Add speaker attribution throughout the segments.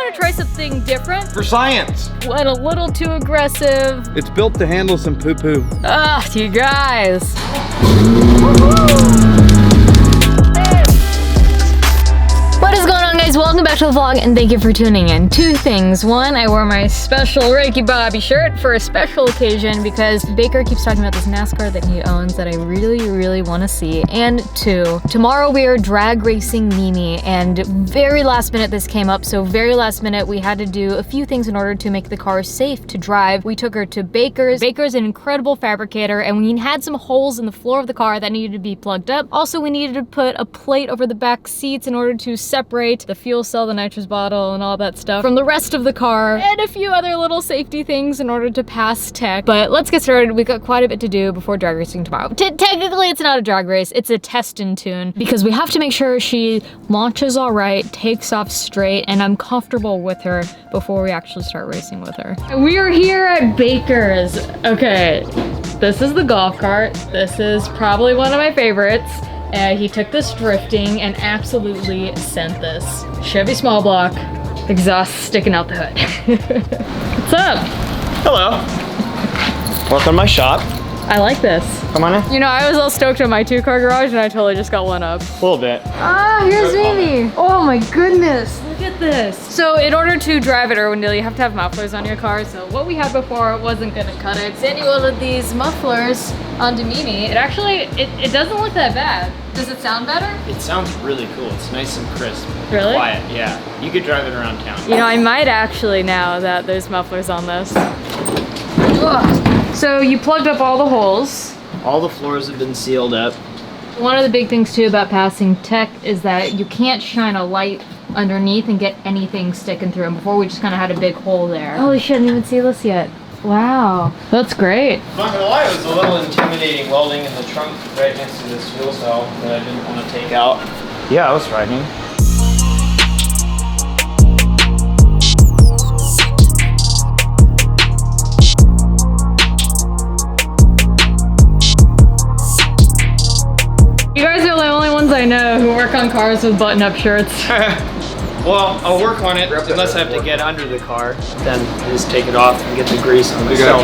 Speaker 1: want to try something different.
Speaker 2: For science.
Speaker 1: Went a little too aggressive.
Speaker 2: It's built to handle some poo-poo.
Speaker 1: Ugh, you guys. What is going on, guys? Welcome back to the vlog and thank you for tuning in. Two things. One, I wore my special Ricky Bobby shirt for a special occasion because Baker keeps talking about this NASCAR that he owns that I really want to see. And two, tomorrow we are drag racing Mimi, and very last minute this came up, so very last minute we had to do a few things in order to make the car safe to drive. We took her to Baker's. Baker's an incredible fabricator, and we had some holes in the floor of the car that needed to be plugged up. Also, we needed to put a plate over the back seats in order to separate the fuel cell, the nitrous bottle, and all that stuff from the rest of the car, and a few other little safety things in order to pass tech. But let's get started. We got quite a bit to do before drag racing tomorrow. Technically, it's not a drag race, it's a test and tune, because we have to make sure she launches all right, takes off straight, and I'm comfortable with her before we actually start racing with her. We are here at Baker's. Okay, this is the golf cart. This is probably one of my favorites. He took this drifting and absolutely sent this. Chevy small block, exhaust sticking out the hood. What's up?
Speaker 3: Hello. Welcome to my shop.
Speaker 1: I like this.
Speaker 3: Come on in.
Speaker 1: You know, I was all stoked on my 2-car garage and I totally just got one up.
Speaker 3: A little bit.
Speaker 1: Ah, here's Mimi. Oh my goodness, look at this. So in order to drive at Irwindale, you have to have mufflers on your car. So what we had before wasn't gonna cut it. Sandy welded these mufflers onto Mimi. It actually, it doesn't look that bad. Does it sound better?
Speaker 3: It sounds really cool. It's nice and crisp.
Speaker 1: Really?
Speaker 3: Quiet, yeah. You could drive it around town.
Speaker 1: You know, I might actually now that there's mufflers on this. Ugh. So you plugged up all the holes.
Speaker 3: All the floors have been sealed up.
Speaker 1: One of the big things too about passing tech is that you can't shine a light underneath and get anything sticking through. And before we just kind of had a big hole there. Holy shit, I didn't even see this yet. Wow, that's great.
Speaker 3: I'm not gonna lie, it was a little intimidating welding in the trunk right next to this fuel cell that I didn't want to take out. Yeah, I was riding.
Speaker 1: You guys are the only ones I know who work on cars with button-up shirts.
Speaker 3: Well, I'll work on it unless I have to get under the car. Then I just take it off and get the grease on the cell.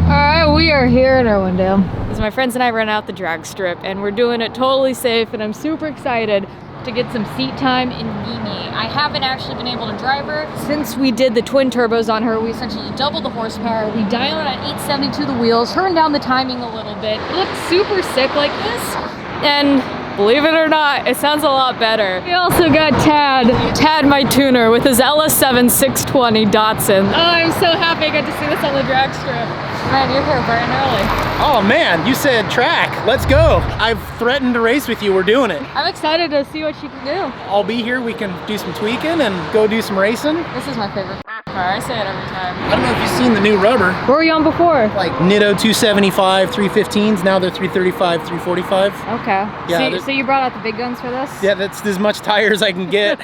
Speaker 1: Alright, we are here at Irwindale. Because my friends and I ran out the drag strip and we're doing it totally safe, and I'm super excited to get some seat time in Mimi. I haven't actually been able to drive her. Since we did the twin turbos on her, we essentially doubled the horsepower. We dialed at 872 the wheels, turned down the timing a little bit. It looked super sick like this. And believe it or not, it sounds a lot better. We also got Tad my tuner with his LS7 620 Datsun. Oh, I'm so happy I got to see this on the drag strip. Man, you're here bright and early.
Speaker 4: Oh man, you said track. Let's go. I've threatened to race with you. We're doing it.
Speaker 1: I'm excited to see what she can do.
Speaker 4: I'll be here. We can do some tweaking and go do some racing.
Speaker 1: This is my favorite car. I say it every time.
Speaker 4: I don't know if you've seen the new rubber.
Speaker 1: What were you on before?
Speaker 4: Like Nitto 275, 315s. Now they're 335, 345.
Speaker 1: Okay.
Speaker 4: Yeah,
Speaker 1: so you brought out the big guns for this?
Speaker 4: Yeah, that's as much tire as I can get.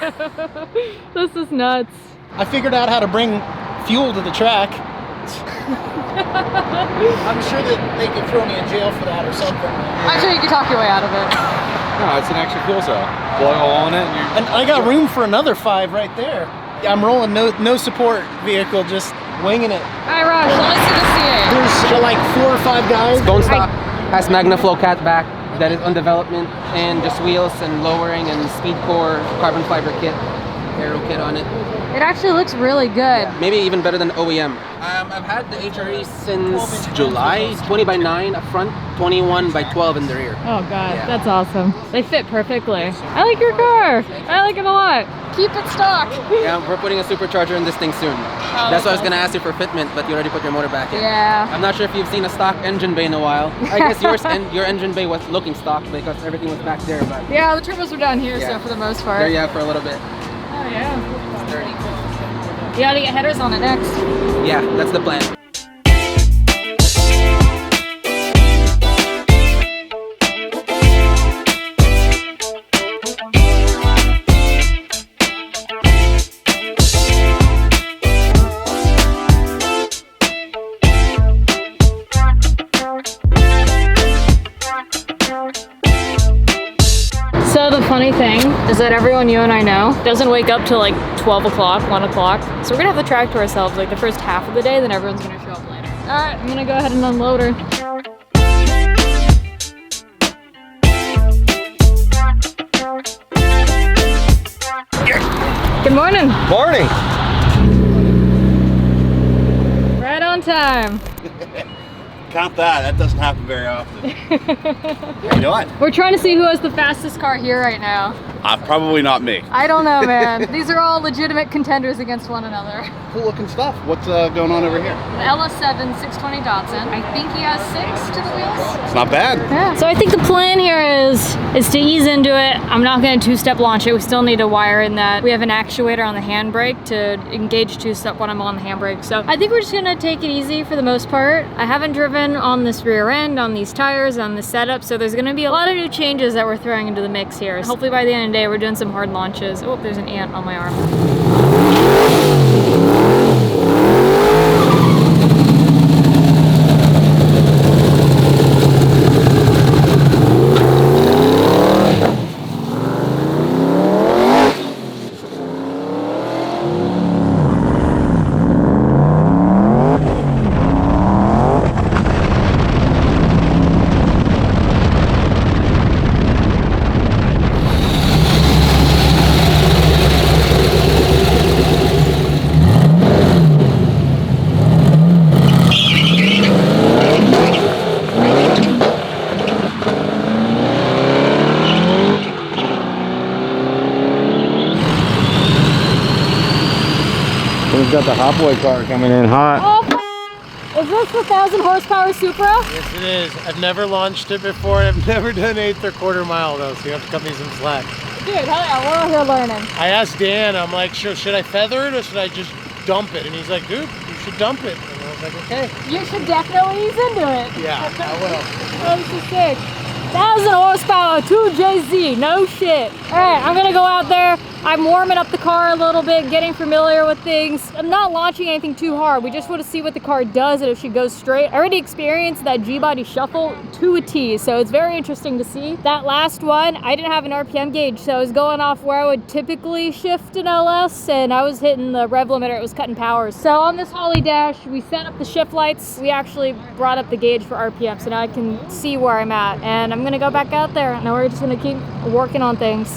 Speaker 1: This is nuts.
Speaker 4: I figured out how to bring fuel to the track. I'm sure that they could throw me in jail for that or something.
Speaker 1: I'm sure you can talk your way out of it.
Speaker 2: No, it's an actual fuel cell. Blow a hole in it and
Speaker 4: And I got room for another 5 right there. I'm rolling no support vehicle, just winging it.
Speaker 1: All right, Raj, let me see the CA.
Speaker 4: There's like 4 or 5 guys.
Speaker 5: Bone stock has MagnaFlow cat back that is on development, and just wheels and lowering and speed core carbon fiber kit, aero kit on it.
Speaker 1: It actually looks really good.
Speaker 5: Maybe even better than OEM. I've had the HRE since July, 20 by 9 up front, 21 by 12 in the rear.
Speaker 1: Oh God, that's awesome. They fit perfectly. I like your car. I like it a lot. Keep it stock.
Speaker 5: Yeah, we're putting a supercharger in this thing soon. That's why I was gonna ask you for fitment, but you already put your motor back in.
Speaker 1: Yeah.
Speaker 5: I'm not sure if you've seen a stock engine bay in a while. I guess your engine bay was looking stock because everything was back there, but
Speaker 1: Yeah, the turbos were down here,
Speaker 5: Yeah.
Speaker 1: so for the most part.
Speaker 5: there you have for a little bit.
Speaker 1: Oh yeah. You gotta get headers on it next.
Speaker 5: Yeah, that's the plan.
Speaker 1: funny thing is that everyone you and I know doesn't wake up till like 12 o'clock, 1 o'clock. So we're gonna have the track to ourselves like the first half of the day, then everyone's gonna show up later. All right, I'm gonna go ahead and unload her. Good morning.
Speaker 2: Morning.
Speaker 1: Right on time.
Speaker 6: Count that. That doesn't happen very often. How you doing?
Speaker 1: We're trying to see who has the fastest car here right now.
Speaker 6: Probably not me.
Speaker 1: I don't know, man. These are all legitimate contenders against one another.
Speaker 6: Cool looking stuff. What's going on over here?
Speaker 1: The LS7 620 Datsun. I think he has 6 to the wheels.
Speaker 6: It's not bad.
Speaker 1: Yeah. So I think the plan here is to ease into it. I'm not going to two-step launch it. We still need to wire in that. We have an actuator on the handbrake to engage two-step when I'm on the handbrake. So I think we're just going to take it easy for the most part. I haven't driven on this rear end, on these tires, on the setup. So there's going to be a lot of new changes that we're throwing into the mix here. Hopefully by the end of the day, we're doing some hard launches. Oh, there's an ant on my arm.
Speaker 2: We've got the Hot Boy car coming in hot.
Speaker 1: Oh, is this the 1,000 horsepower Supra?
Speaker 4: Yes, it is. I've never launched it before. I've never done 1/8 or quarter mile though, so you have to cut me some slack.
Speaker 1: Dude, hell yeah, we're all here learning.
Speaker 4: I asked Dan, I'm like, should I feather it or should I just dump it? And he's like, dude, you should dump it. And I was like, okay.
Speaker 1: You should definitely ease into it.
Speaker 4: Yeah, I will.
Speaker 1: Oh, this is sick. 1,000 horsepower, 2JZ, no shit. All right, I'm gonna go out there. I'm warming up the car a little bit, getting familiar with things. I'm not launching anything too hard. We just want to see what the car does and if she goes straight. I already experienced that G-body shuffle to a T, so it's very interesting to see. That last one, I didn't have an RPM gauge, so I was going off where I would typically shift an LS, and I was hitting the rev limiter. It was cutting power. So on this Holly Dash, we set up the shift lights. We actually brought up the gauge for RPM, so now I can see where I'm at. And I'm gonna go back out there. Now we're just gonna keep working on things.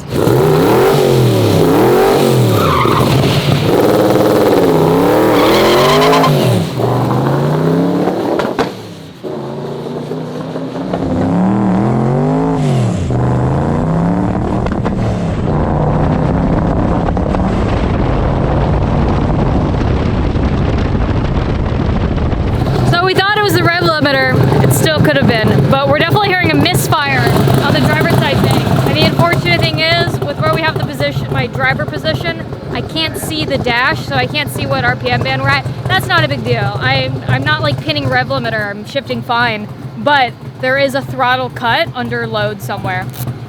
Speaker 1: So we thought it was the rev limiter. It still could have been, but we're definitely hearing a misfire on the driver's side thing. And the unfortunate thing is, with where we have the position, my driver position, I can't see the dash, so I can't see what RPM band we're at. That's not a big deal. I'm not like pinning rev limiter, I'm shifting fine, but there is a throttle cut under load somewhere.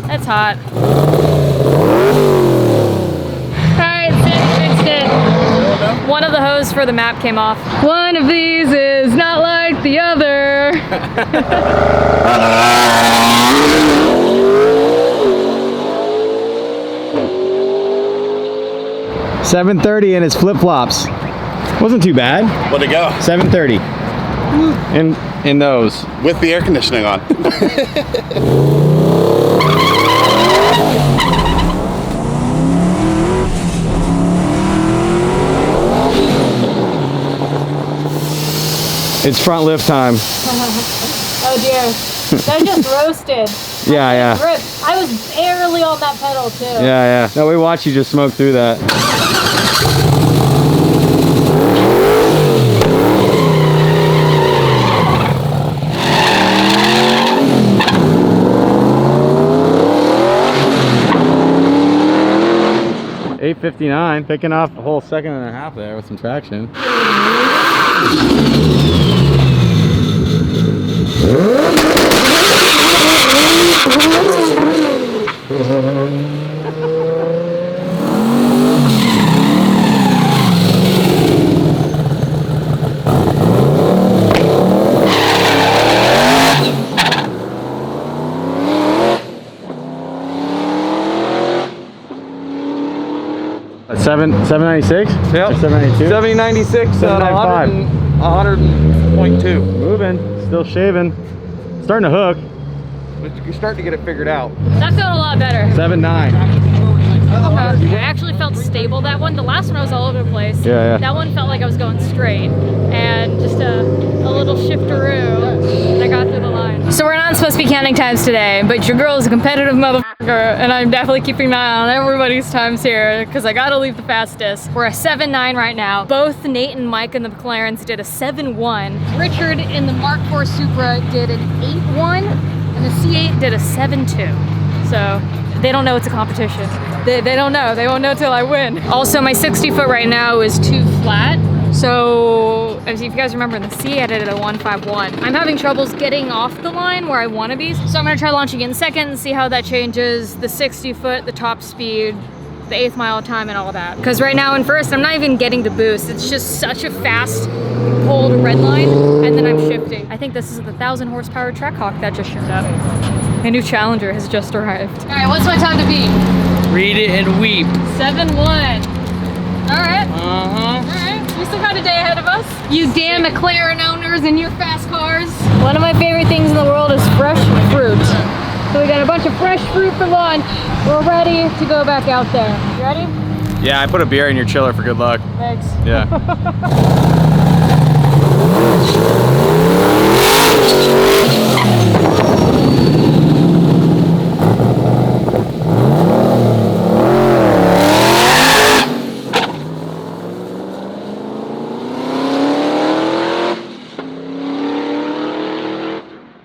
Speaker 1: That's hot. Alright, fixed it. One of the hoses for the map came off. One of these is not like the other.
Speaker 2: 7:30 in his flip-flops. Wasn't too bad.
Speaker 6: Where'd it go?
Speaker 2: 7:30. In those.
Speaker 6: With the air conditioning on.
Speaker 2: It's front lift time.
Speaker 1: Oh dear. That just roasted.
Speaker 2: Yeah.
Speaker 1: Ripped. I was barely on that pedal too.
Speaker 2: Yeah. No, we watched you just smoke through that. $8.59, picking off a whole 1.5 seconds there with some traction. 796?
Speaker 7: Yep.
Speaker 2: 792?
Speaker 7: 7096 100.2.
Speaker 2: Moving, still shaving. Starting to hook.
Speaker 7: You're starting to get it figured out.
Speaker 1: That felt a lot better.
Speaker 2: 7.9.
Speaker 1: I actually felt stable that one. The last one I was all over the place.
Speaker 2: Yeah.
Speaker 1: That one felt like I was going straight. And just a little shifteroo, and I got through the line. So we're not supposed to be counting times today, but your girl is a competitive motherfucker, and I'm definitely keeping an eye on everybody's times here, because I gotta leave the fastest. We're a 7.9 right now. Both Nate and Mike in the McLarens did a 7.1. Richard in the Mark IV Supra did an 8.1, and the C8 did a 7.2. So they don't know it's a competition. They don't know. They won't know till I win. Also, my 60 foot right now is too flat. So, if you guys remember in the C, I did it at 151. I'm having troubles getting off the line where I want to be. So I'm gonna try launching in second and see how that changes the 60 foot, the top speed, the 8th mile time and all that. Because right now in first, I'm not even getting to boost. It's just such a fast, cold red line, and then I'm shifting. I think this is the 1,000 horsepower Trackhawk that just showed up. My new Challenger has just arrived. All right, what's my time to beat?
Speaker 3: Read it and weep.
Speaker 1: 7.1. All right.
Speaker 3: Uh-huh.
Speaker 1: All right. We still got a day ahead of us. You damn McLaren owners and your fast cars. One of my favorite things in the world is fresh fruit. So we got a bunch of fresh fruit for lunch. We're ready to go back out there. You ready?
Speaker 2: Yeah, I put a beer in your chiller for good luck.
Speaker 1: Thanks.
Speaker 2: Yeah.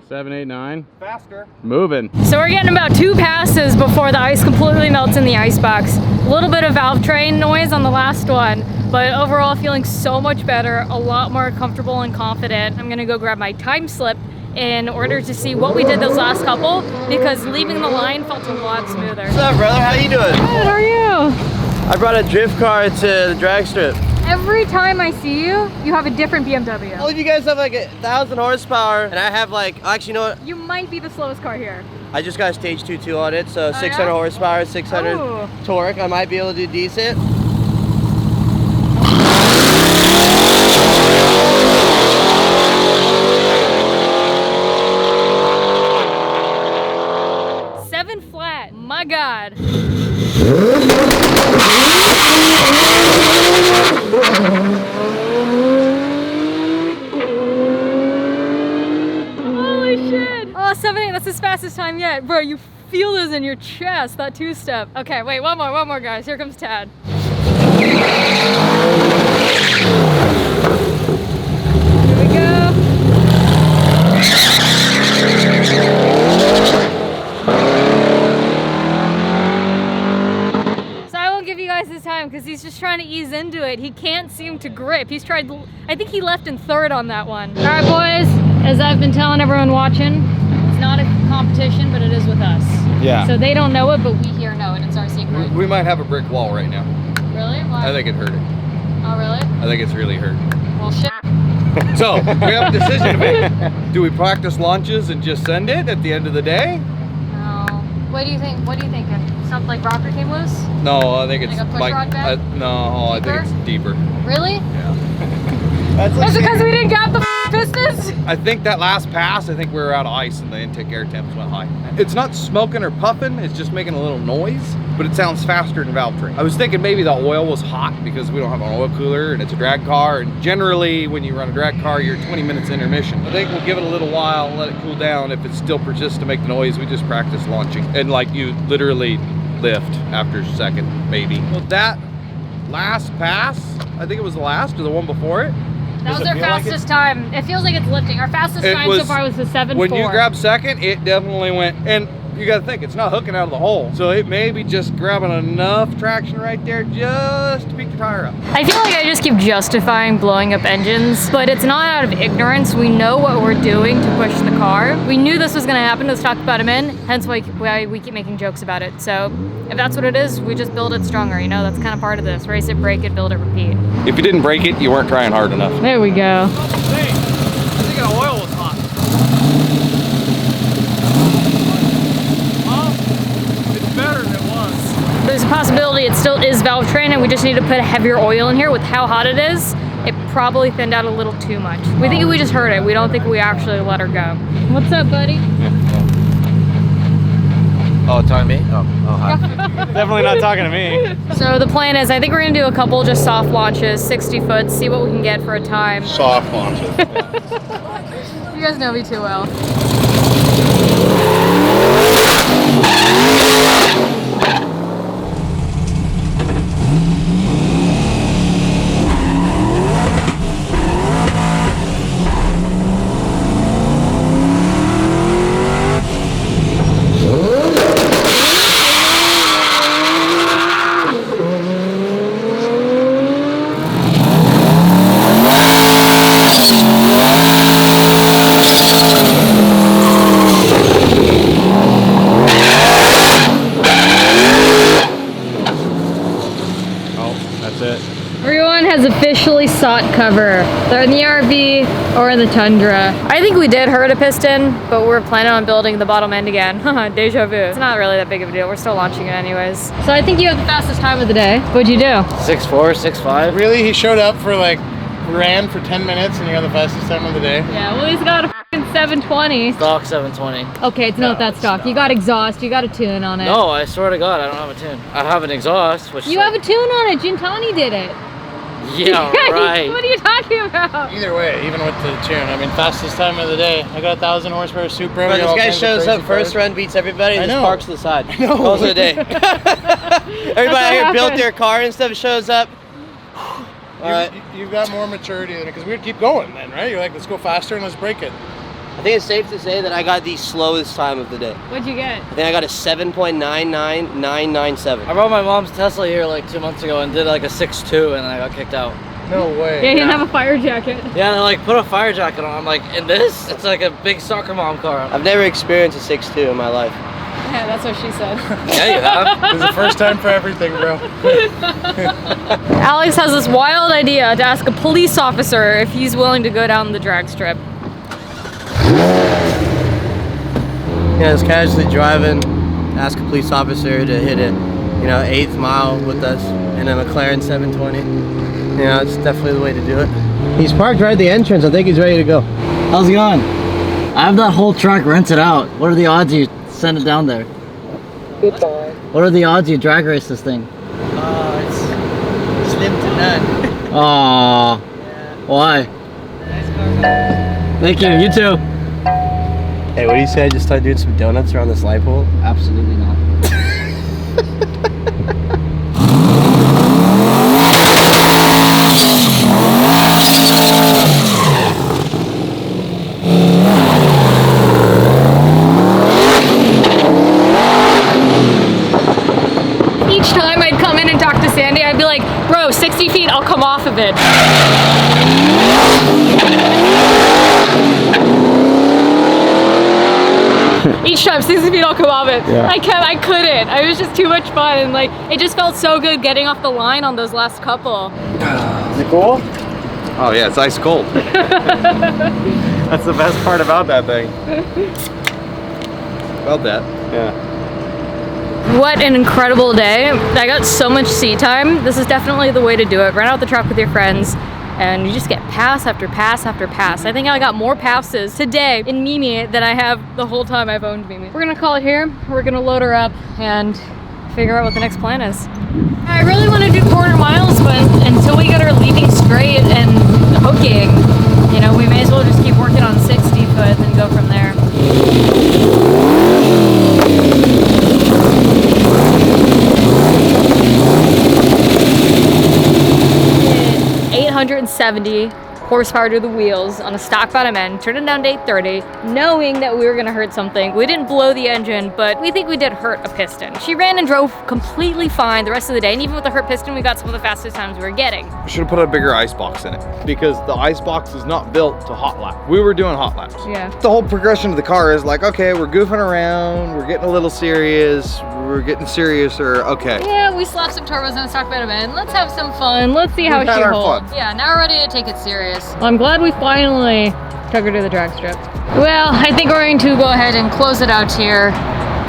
Speaker 2: 789.
Speaker 7: Faster.
Speaker 2: Moving.
Speaker 1: So we're getting about 2 passes before the ice completely melts in the icebox. A little bit of valve train noise on the last one, but overall feeling so much better, a lot more comfortable and confident. I'm gonna go grab my time slip in order to see what we did those last couple, because leaving the line felt a lot smoother.
Speaker 3: What's up, brother? How you doing?
Speaker 1: Good, how are you?
Speaker 3: I brought a drift car to the drag strip.
Speaker 1: Every time I see you, you have a different BMW.
Speaker 3: Well, if you guys have like 1,000 horsepower, and I have like, actually, you know what?
Speaker 1: You might be the slowest car here.
Speaker 3: I just got a stage 2.2 on it, so 600
Speaker 1: yeah?
Speaker 3: horsepower, 600
Speaker 1: Oh.
Speaker 3: torque. I might be able to do decent.
Speaker 1: Seven flat, my God. Holy shit. Oh, 7.8, that's his fastest time yet. Bro, you feel this in your chest, that two-step. Okay, wait, one more, guys. Here comes Tad. Here we go. So I won't give you guys his time because he's just trying to ease into it. He can't seem to grip. He's tried, I think he left in third on that one. All right, boys, as I've been telling everyone watching, it's not a competition, but it is with us.
Speaker 7: Yeah.
Speaker 1: So they don't know it, but we here know it. It's our secret.
Speaker 7: We might have a brick wall right now.
Speaker 1: Really? Why?
Speaker 7: I think it hurt it.
Speaker 1: Oh, really?
Speaker 7: I think it's really hurt.
Speaker 1: Well, shit.
Speaker 7: So, we have a decision to make. Do we practice launches and just send it at the end of the day?
Speaker 1: No. What do you think? What are you thinking? Something like rocker came loose?
Speaker 7: No, I think it's
Speaker 1: Like a push rod bed?
Speaker 7: no, I
Speaker 1: Deeper?
Speaker 7: think it's deeper.
Speaker 1: Really?
Speaker 7: Yeah.
Speaker 1: Is it because we didn't got the pistons?
Speaker 7: I think that last pass, I think we were out of ice and the intake air temps went high. It's not smoking or puffing, it's just making a little noise, but it sounds faster than valve train. I was thinking maybe the oil was hot because we don't have an oil cooler and it's a drag car, and generally when you run a drag car, you're 20 minutes intermission. I think we'll give it a little while and let it cool down. If it still persists to make the noise, we just practice launching. And like you literally lift after a second, maybe. Well, that last pass, I think it was the last or the one before it.
Speaker 1: That was our fastest time. It feels like it's lifting. Our fastest time so far was the 7.4.
Speaker 7: When you grab second, it definitely went, and you gotta think, it's not hooking out of the hole. So it may be just grabbing enough traction right there just to peak the tire up.
Speaker 1: I feel like I just keep justifying blowing up engines, but it's not out of ignorance. We know what we're doing to push the car. We knew this was gonna happen. Let's talk about them in, hence why we keep making jokes about it. So if that's what it is, we just build it stronger. You know, that's kind of part of this. Race it, break it, build it, repeat.
Speaker 7: If you didn't break it, you weren't trying hard enough.
Speaker 1: There we go.
Speaker 3: I think the oil was hot. It's better than it was.
Speaker 1: there's a possibility it still is valve train and we just need to put heavier oil in here. With how hot it is, it probably thinned out a little too much. We think we just heard it. We don't think we actually let her go. What's up, buddy?
Speaker 2: Oh, talking to me? Oh, hi. Definitely not talking to me.
Speaker 1: So the plan is, I think we're gonna do a couple just soft launches, 60 foot, see what we can get for a time.
Speaker 6: Soft launches.
Speaker 1: You guys know me too well. Everyone has officially sought cover. They're in the RV or in the Tundra. I think we did hurt a piston, but we're planning on building the bottom end again. Deja vu. It's not really that big of a deal. We're still launching it anyways. So I think you have the fastest time of the day. What'd you do?
Speaker 3: 6'4", 6'5".
Speaker 4: Really? He showed up for like, ran for 10 minutes and you got the fastest time of the day?
Speaker 1: Yeah, well, he's got a f***ing 720.
Speaker 3: Stock 720.
Speaker 1: Okay, it's not that stock. You got exhaust, you got a tune on it.
Speaker 3: No, I swear to God, I don't have a tune. I have an exhaust, which
Speaker 1: You have a tune on it. Gintani did it.
Speaker 3: Yeah, right.
Speaker 1: What are you talking about?
Speaker 4: Either way, even with the tune, I mean, fastest time of the day. I got 1,000 horsepower Supra.
Speaker 8: Bro, this guy shows up first run, beats everybody, and just parks to the side. Calls it a day. Everybody out here built their car and stuff, shows up.
Speaker 4: You've got more maturity than it, because we'd keep going then, right? You're like, let's go faster and let's break it.
Speaker 8: I think it's safe to say that I got the slowest time of the day.
Speaker 1: What'd you get?
Speaker 8: I think I got a 7.99997.
Speaker 3: I brought my mom's Tesla here like 2 months ago and did like a 6.2 and then I got kicked out.
Speaker 4: No way.
Speaker 1: Yeah, he didn't have a fire jacket.
Speaker 3: Yeah, they're like, put a fire jacket on. I'm like, in this? It's like a big soccer mom car.
Speaker 8: I've never experienced a 6.2 in my life.
Speaker 1: Yeah, that's what she said.
Speaker 3: Yeah, you have.
Speaker 4: It's the first time for everything, bro.
Speaker 1: Alex has this wild idea to ask a police officer if he's willing to go down the drag strip.
Speaker 8: Yeah, I was casually driving, ask a police officer to hit it, 8th mile with us in a McLaren 720. It's definitely the way to do it. He's parked right at the entrance. I think he's ready to go.
Speaker 3: How's it going? I have that whole track rented out. What are the odds you send it down there?
Speaker 8: Goodbye.
Speaker 3: What are the odds you drag race this thing?
Speaker 8: It's slim to none.
Speaker 3: Aww.
Speaker 8: Yeah.
Speaker 3: Why?
Speaker 8: Nice car, man.
Speaker 3: Thank you. You too.
Speaker 8: Hey, what do you say I just start doing some donuts around this light pole?
Speaker 3: Absolutely not.
Speaker 1: Each time I'd come in and talk to Sandy, I'd be like, bro, 60 feet, I'll come off of it. Each time, 60 feet, I'll come off it.
Speaker 2: Yeah.
Speaker 1: I couldn't. It was just too much fun, and like, it just felt so good getting off the line on those last couple.
Speaker 2: Is it cool? Oh yeah, it's ice cold. That's the best part about that thing. About that. Yeah.
Speaker 1: What an incredible day. I got so much seat time. This is definitely the way to do it. Rent out the truck with your friends and you just get pass after pass after pass. I think I got more passes today in Mimi than I have the whole time I've owned Mimi. We're gonna call it here. We're gonna load her up and figure out what the next plan is. I really want to do quarter miles, but until we get her leaving straight and hooking, we may as well just keep working on 60 foot and go from there. 870 horsepower to the wheels on a stock bottom end, turning down to 830, knowing that we were gonna hurt something. We didn't blow the engine, but we think we did hurt a piston. She ran and drove completely fine the rest of the day, and even with the hurt piston, we got some of the fastest times we were getting.
Speaker 7: We should have put a bigger ice box in it because the ice box is not built to hot lap. We were doing hot laps.
Speaker 1: Yeah.
Speaker 7: The whole progression of the car is like, okay, we're goofing around, we're getting a little serious, we're getting seriouser, okay.
Speaker 1: Yeah, we slapped some turbos on the stock bottom end. Let's have some fun. Let's see how
Speaker 7: We've
Speaker 1: she
Speaker 7: had our
Speaker 1: holds.
Speaker 7: fun.
Speaker 1: Yeah, now we're ready to take it serious. Well, I'm glad we finally took her to the drag strip. Well, I think we're going to go ahead and close it out here.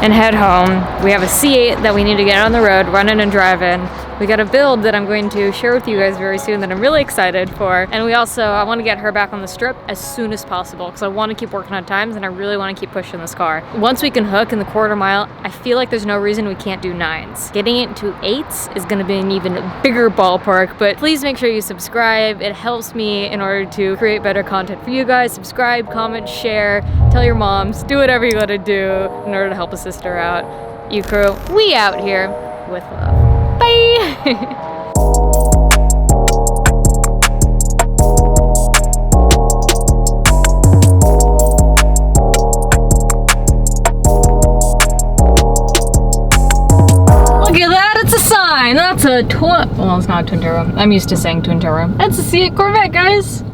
Speaker 1: and head home. We have a C8 that we need to get on the road, running and driving. We got a build that I'm going to share with you guys very soon that I'm really excited for. And we also, I want to get her back on the strip as soon as possible because I want to keep working on times and I really want to keep pushing this car. Once we can hook in the quarter mile, I feel like there's no reason we can't do 9s. Getting it to 8s is going to be an even bigger ballpark, but please make sure you subscribe. It helps me in order to create better content for you guys. Subscribe, comment, share, tell your moms, do whatever you gotta do in order to help a sister out. Ecrew, we out here with love. Bye! That's a twin. Well, it's not a twin turbo. I'm used to saying twin turbo. That's a C8 Corvette, guys.